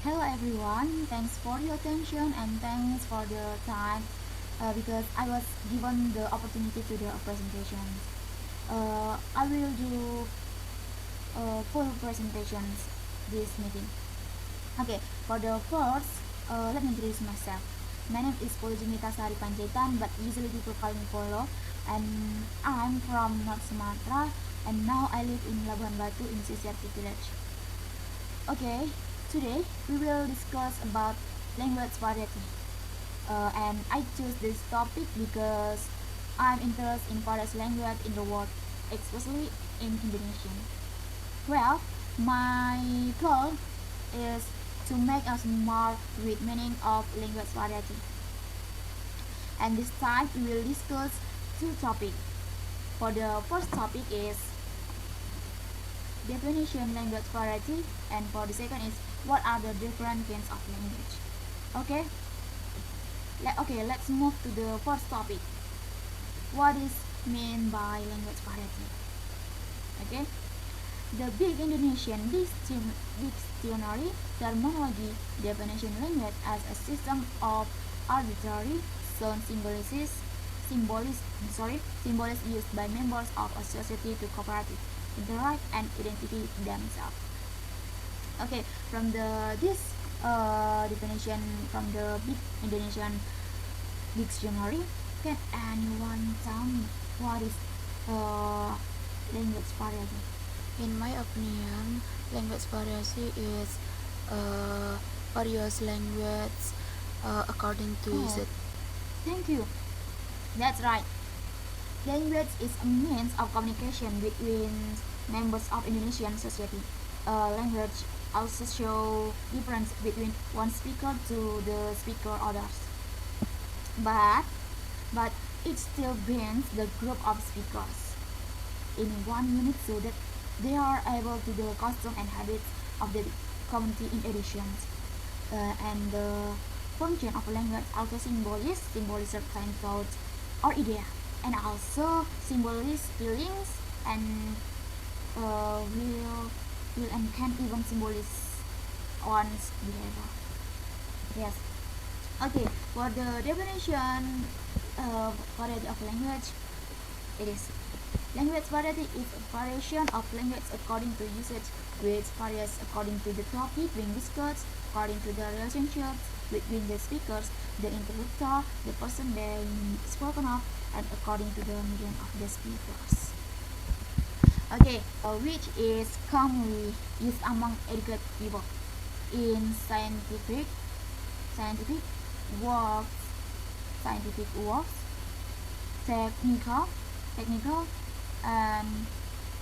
Hello everyone, thanks for your attention and thanks for the time because I was given the opportunity to do a presentation. I will do full presentations this meeting. Okay, for the first, let me introduce myself. My name is Polo Sari Panjaitan, but usually people call me Polo, and I'm from North Sumatra, and now I live in Labuan Batu in Sisiarti village. Okay, today we will discuss about language variety. And I choose this topic because I'm interested in various language in the world, especially in Indonesian. Well, my goal is to make us more with meaning of language variety. And this time we will discuss two topics. For the first topic is definition language variety, and for the second is what are the different kinds of language. Okay, let's move to the first topic. What is meant by language variety? Okay, the big Indonesian dictionary terminology definition language as a system of arbitrary sound symbols used by members of a society to cooperate, interact, and identify themselves. Okay, from this definition from the big Indonesian dictionary, can anyone tell me what is language variety? In my opinion, language variety is various language according to usage. Thank you. That's right. Language is a means of communication between members of Indonesian society. Language also show difference between one speaker to the speaker others. But it still brings the group of speakers in one unit so that they are able to the custom and habits of the community in addition. And the function of language also symbolize certain thoughts or idea, and also symbolize feelings and will and can even symbolize one's behavior. Yes. Okay, for the definition variety of language, it is language variety is a variation of language according to usage, which varies according to the topic being discussed, according to the relationships between the speakers, the interlocutor, the person being spoken of, and according to the medium of the speakers. Okay, which is commonly used among educated people in scientific works, technical, and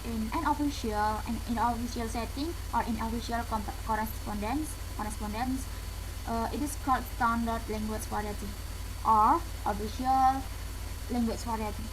in an official setting or in official correspondence, it is called standard language variety or official language variety.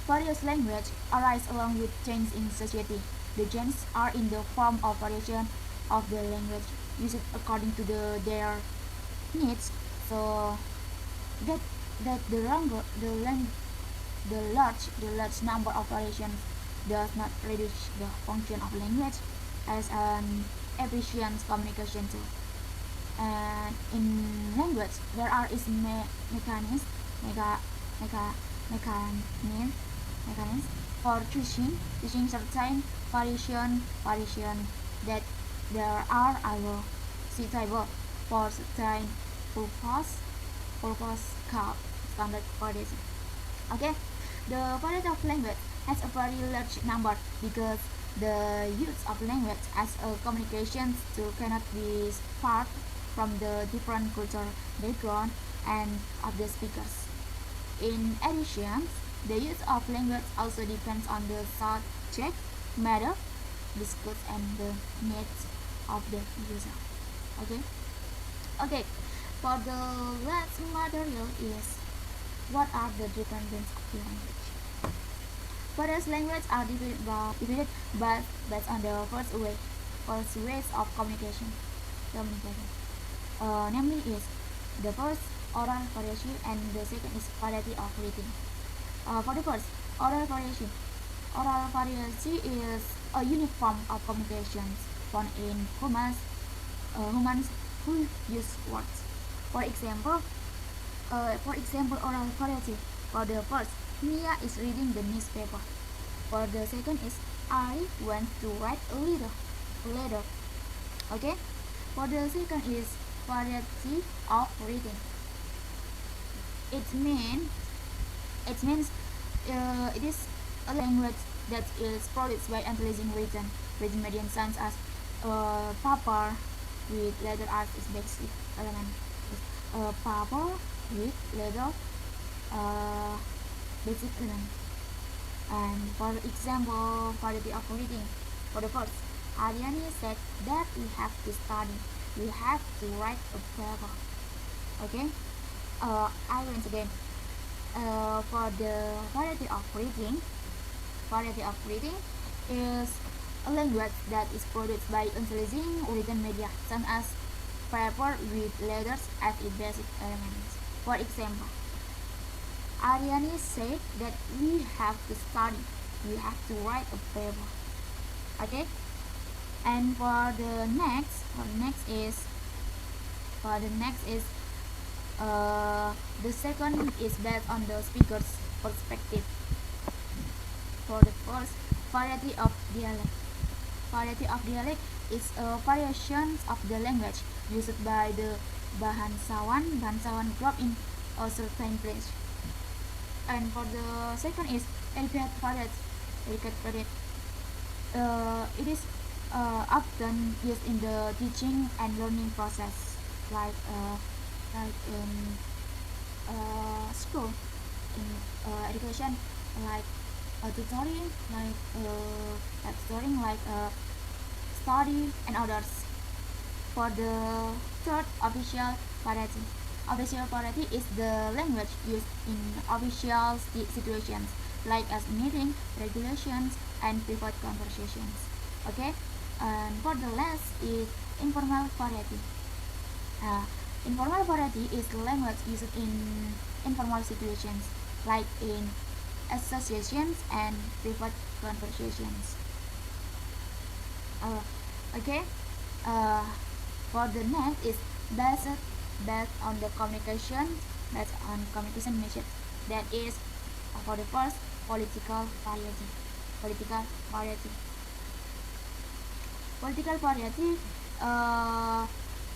Various languages arise along with change in society. The changes are in the form of variation of the language used according to their needs, so that the large number of variations does not reduce the function of language as an efficient communication tool. And in language, there are mechanisms for choosing certain variation that there are either suitable for certain purpose called standard variation. Okay, the variety of language has a very large number because the use of language as a communication tool cannot be apart from the different cultural background and of the speakers. In addition, the use of language also depends on the subject matter discussed and the needs of the user. Okay, for the last material is what are the different kinds of language. Various languages are divided based on the first ways of communication. Namely is the first oral variation and the second is variety of writing. For the first oral variation is a unique form of communication found in commerce, humans who use words. For example, oral variety. For the first, Mia is reading the newspaper. For the second is I went to write a letter. Okay. For the second is variety of reading. It means it is a language that is produced by intelligent written medium such as paper with letter art is basic element. Paper with letter uh, basic element. And for example, variety of reading. For the first, Ariani said that we have to study. We have to write a paper. Okay. I once again. For the variety of reading is a language that is produced by intelligent written media, such as paper with letters as its basic elements. For example, Ariani said that we have to study, we have to write a paper. Okay, and for the next is the second is based on the speaker's perspective. For the first, variety of dialect. Variety of dialect is a variation of the language used by the Bahansawan group in a certain place. And for the second is etiquette variety. It is often used in the teaching and learning process, like in school, in education, like tutoring, study and others. For the third, official variety is the language used in official situations, like as meeting, regulations, and private conversations. Okay, and for the last is informal variety. Uh, Informal variety is language used in informal situations, like in associations and private conversations. Uh, okay. Uh, for the next is based based on the communication based on communication method. That is for the first political variety. Political variety. Political variety uh,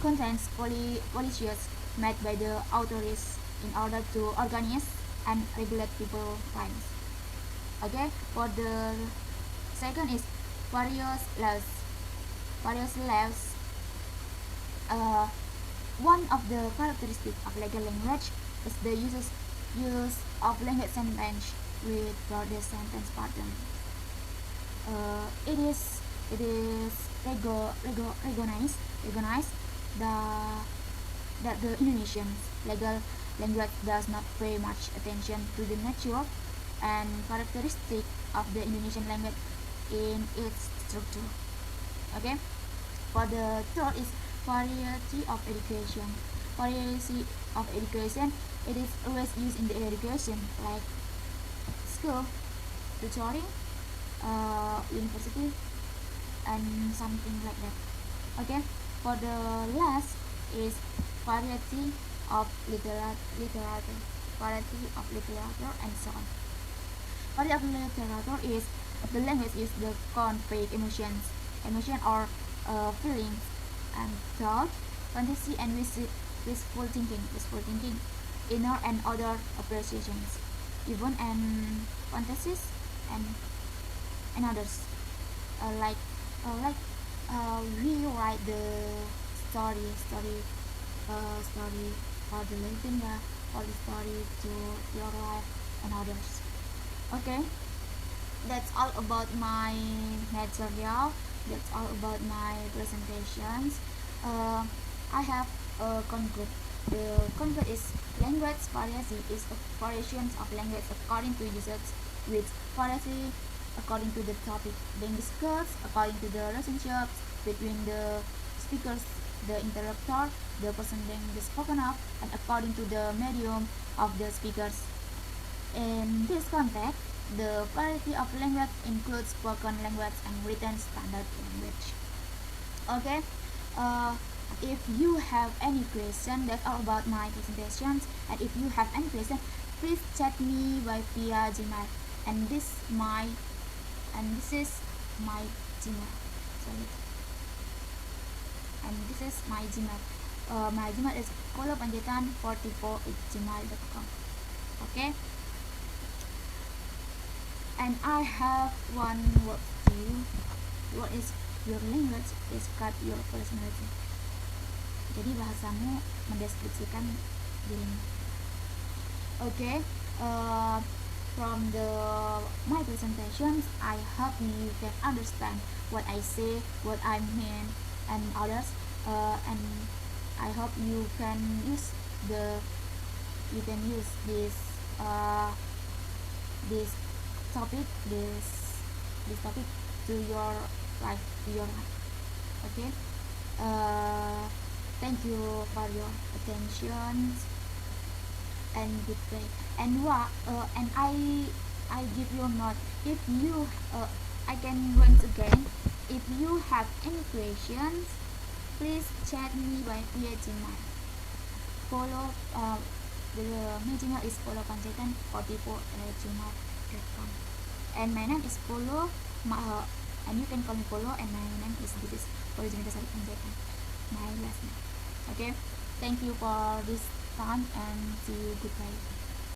contains policies made by the authorities in order to organize and regulate people's lives. Okay, for the second is various laws. Various laws. Uh, One of the characteristics of legal language is the use of language sentence with broader sentence pattern. It is recognized the, that the Indonesian legal language does not pay much attention to the nature and characteristic of the Indonesian language in its structure. Okay. For the third is variety of education. Variety of education, it is always used in the education, like school, tutoring, university, and something like that. Okay. For the last is variety of literature, variety of literature, and so on. Variety of literature is the language is the convey emotion or feelings and thought, fantasy, and wishful thinking, inner and other appreciations, even and fantasies and others. Like we write the story for the living, for the story to your life and others. Okay, that's all about my material. That's all about my presentations. I have a conclude. The conclude is language variety is a variations of language according to usage, with variety according to the topic being discussed, according to the relationships between the speakers, the interrupter, the person being spoken of, and according to the medium of the speakers. In this context, the variety of language includes spoken language and written standard language. Okay, uh, If you have any question, that's all about my presentations. And if you have any question, please chat me by via Gmail. And this is my Gmail. Sorry. And this is my Gmail. My Gmail is polopanjaitan44@gmail.com. Okay. And I have one word to you. What is your language? Describe your personality. Jadi bahasamu mendeskripsikan dirimu. Okay. From my presentations, I hope you can understand what I say, what I mean, and others. And I hope you can use this this topic this topic to your life. Okay. Thank you for your attention and goodbye. And I give you a note. If you I can once again, if you have any questions, please chat me by via Gmail. Follow the my Gmail is polopanjaitan44@gmail.com. And my name is Polo. And you can call me Polo. And my name is Polo Sari Panjaitan. My last name. Okay. Thank you for this time and see you. Goodbye.